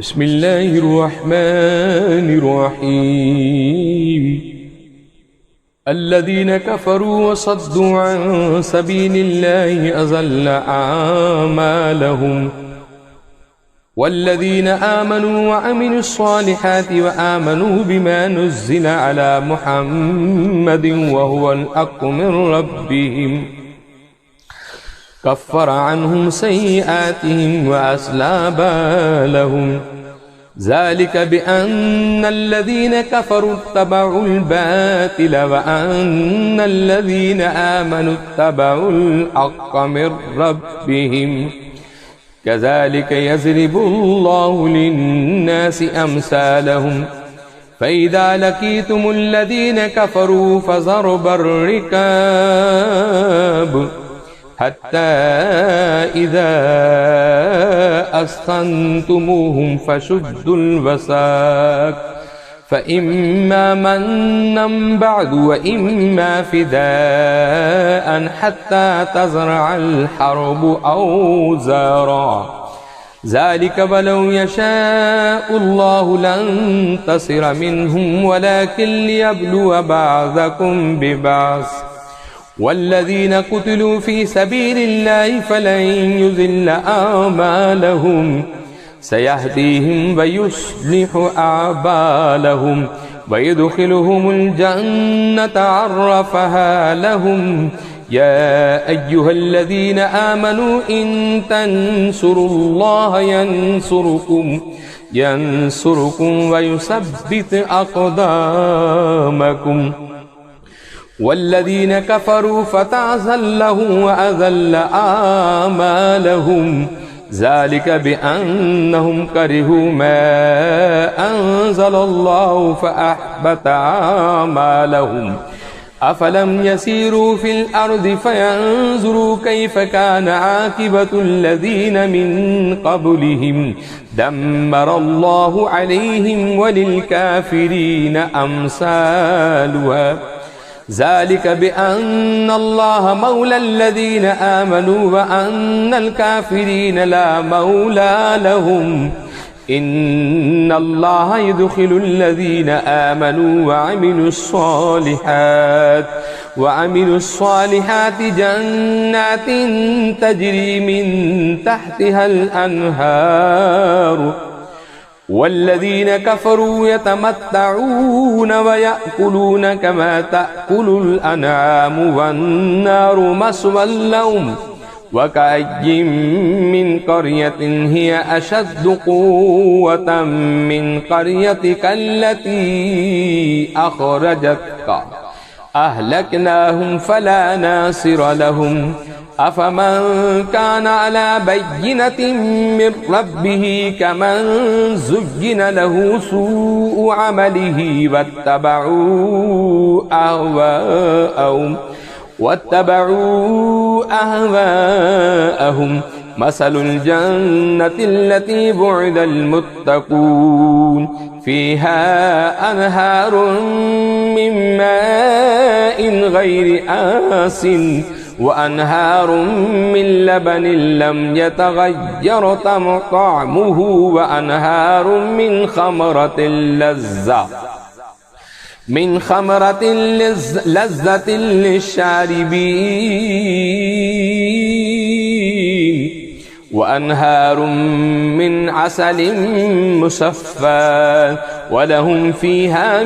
بسم الله الرحمن الرحيم الذين كفروا وصدوا عن سبيل الله أضل أعمالهم والذين آمنوا وعملوا الصالحات وآمنوا بما نزل على محمد وهو الحق من ربهم كفر عنهم سيئاتهم وأصلح بالهم ذلك بأن الذين كفروا اتبعوا الباطل وأن الذين آمنوا اتبعوا الحق من ربهم كذلك يضرب الله للناس أمثالهم فإذا لقيتم الذين كفروا فضرب الركاب حتى إذا أثخنتموهم فشدوا الوثاق فإما منا بعد وإما فداء حتى تزرع الحرب أوزارا ذلك ولو يشاء الله لانتصر منهم ولكن ليبلو بعضكم ببعض والذين قتلوا في سبيل الله فلن يضل أعمالهم سيهديهم ويصلح أعمالهم ويدخلهم الجنة عرفها لهم يا أيها الذين آمنوا إن تنصروا الله ينصركم ويثبت أقدامكم والذين كفروا فتعزل لهم وأذل آمالهم ذلك بأنهم كرهوا ما أنزل الله فأحبط أعمالهم أفلم يسيروا في الأرض فينظروا كيف كان عاقبة الذين من قبلهم دمر الله عليهم وللكافرين أمثالها ذلك بأن الله مولى الذين آمنوا وأن الكافرين لا مولى لهم إن الله يدخل الذين آمنوا وعملوا الصالحات جنات تجري من تحتها الأنهار والذين كفروا يتمتعون ويأكلون كما تأكل الأنعام والنار مثوى لهم وكأي من قرية هي أشد قوة من قريتك التي أخرجتك أهلكناهم فلا ناصر لهم أفمن كان على بينة من ربه كمن زين له سوء عمله واتبعوا أهواءهم مثل الجنة التي بعد المتقون فيها أنهار من ماء غير آسن وأنهار من لبن لم يتغير طعمه وأنهار من خمرة لذة للشاربين وأنهار من عسل مصفى ولهم فيها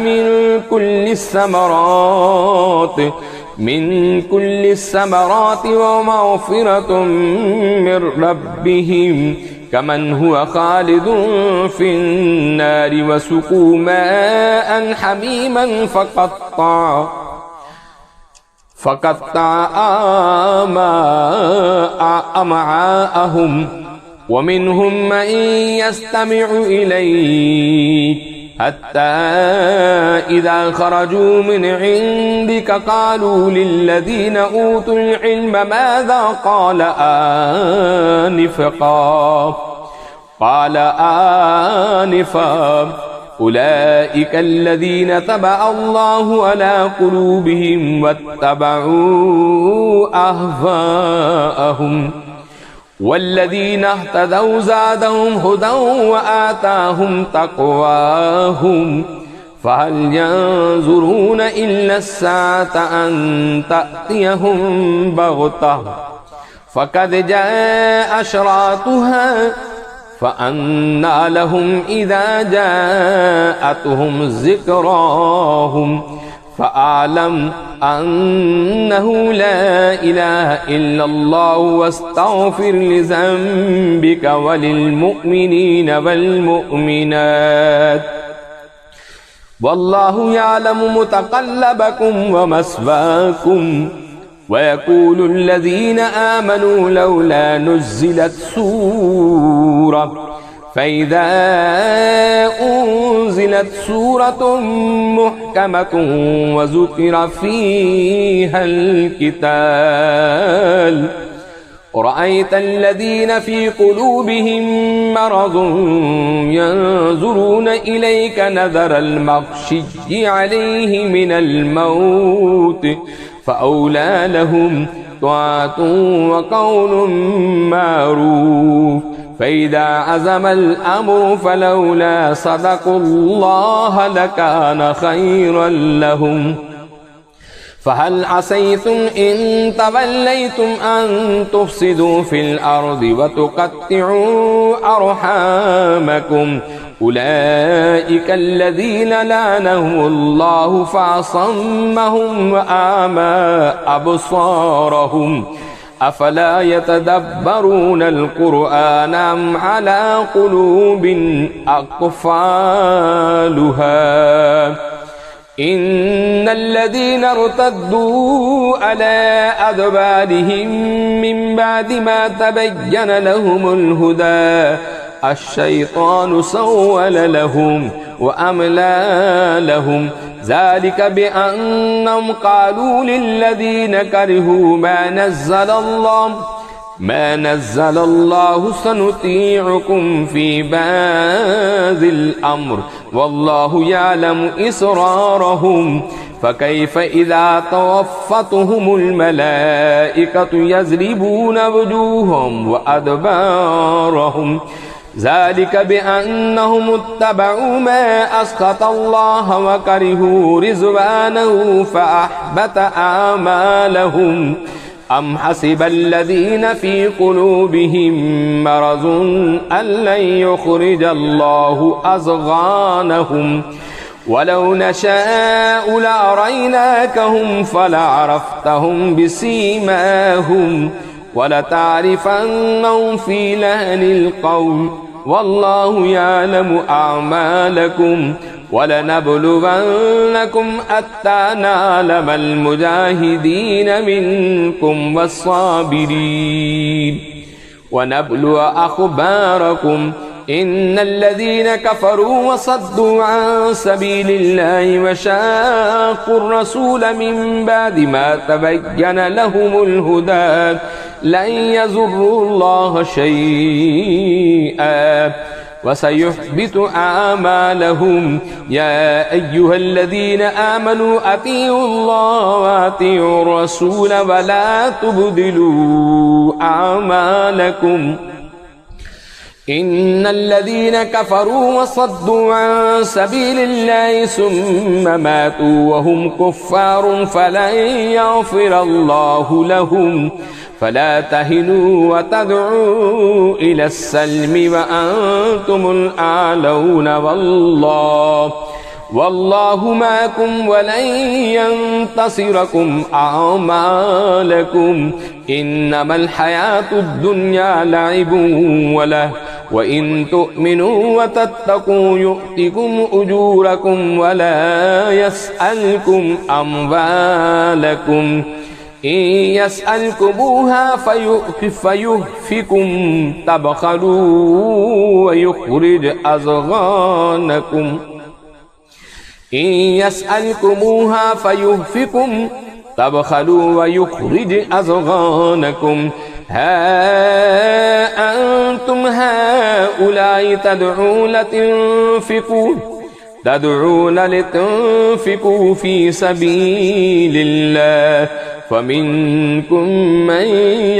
من كل الثمرات ومغفرة من ربهم كمن هو خالد في النار وسقوا ماء حميما فقطع أمعاءهم ومنهم من يستمع إليك حتى إذا خرجوا من عندك قالوا للذين أوتوا العلم ماذا قال آنفا أولئك الذين طبع الله على قلوبهم واتبعوا أهواءهم والذين اهتدوا زادهم هدى وآتاهم تقواهم فهل ينظرون إلا الساعة أن تأتيهم بغتة فقد جاء أشراطها فأنى لهم إذا جاءتهم ذكراهم فأعلم أنه لا إله إلا الله واستغفر لذنبك وللمؤمنين والمؤمنات والله يعلم متقلبكم ومثواكم ويقول الذين آمنوا لولا نزلت سورة فإذا أنزلت سورة محكمة وذكر فيها القتال رأيت الذين في قلوبهم مرض ينظرون إليك نظر المغشي عليه من الموت فأولى لهم طاعة وقول معروف فإذا عزم الأمر فلولا صدقوا الله لكان خيرا لهم فهل عسيتم إن توليتم أن تفسدوا في الأرض وتقطعوا أرحامكم أولئك الذين لعنهم الله فأصمهم وأعمى أبصارهم أفلا يتدبرون القرآن أم على قلوب أقفالها إن الذين ارتدوا على أدبارهم من بعد ما تبين لهم الهدى الشيطان سول لهم وأملى لهم ذلك بأنهم قالوا للذين كرهوا ما نزل الله سنطيعكم في بعض الأمر والله يعلم إسرارهم فكيف إذا توفتهم الملائكة يضربون وجوههم وأدبارهم ذلك بأنهم اتبعوا ما أسخط الله وكرهوا رضوانه فأحبط أعمالهم أم حسب الذين في قلوبهم مرض أن لن يخرج الله أضغانهم ولو نشاء لأريناكهم فلعرفتهم بسيماهم ولتعرفنهم في لحن القول والله يعلم أعمالكم ولنبلونكم حتى نعلم المجاهدين منكم والصابرين ونبلو أخباركم إن الذين كفروا وصدوا عن سبيل الله وشاقوا الرسول من بعد ما تبين لهم الهدى لن يضروا الله شيئا وسيحبط أعمالهم يا أيها الذين آمنوا أطيعوا الله وأطيعوا الرسول ولا تبدلوا أعمالكم إن الذين كفروا وصدوا عن سبيل الله ثم ماتوا وهم كفار فلن يغفر الله لهم فلا تهنوا وتدعوا إلى السلم وأنتم الأعلون والله معكم ولن ينتصركم أعمالكم إنما الحياة الدنيا لعب وله وإن تؤمنوا وتتقوا يؤتكم أجوركم ولا يسألكم أموالكم إن يسألكموها فيحفكم تبخلوا ويخرج أضغانكم إن يسألكموها فيحفكم تبخلوا ويخرج أضغانكم ها أنتم هؤلاء تدعون لتنفقوا تدعون لتنفقوا في سبيل الله فمنكم من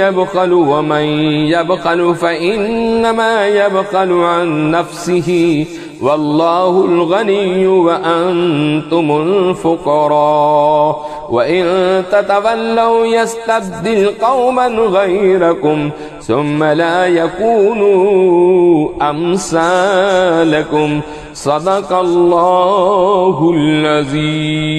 يبخل ومن يبخل فإنما يبخل عن نفسه والله الغني وأنتم الفقراء وإن تتولوا يستبدل قوما غيركم ثم لا يكونوا أمثالكم صدق الله العظيم.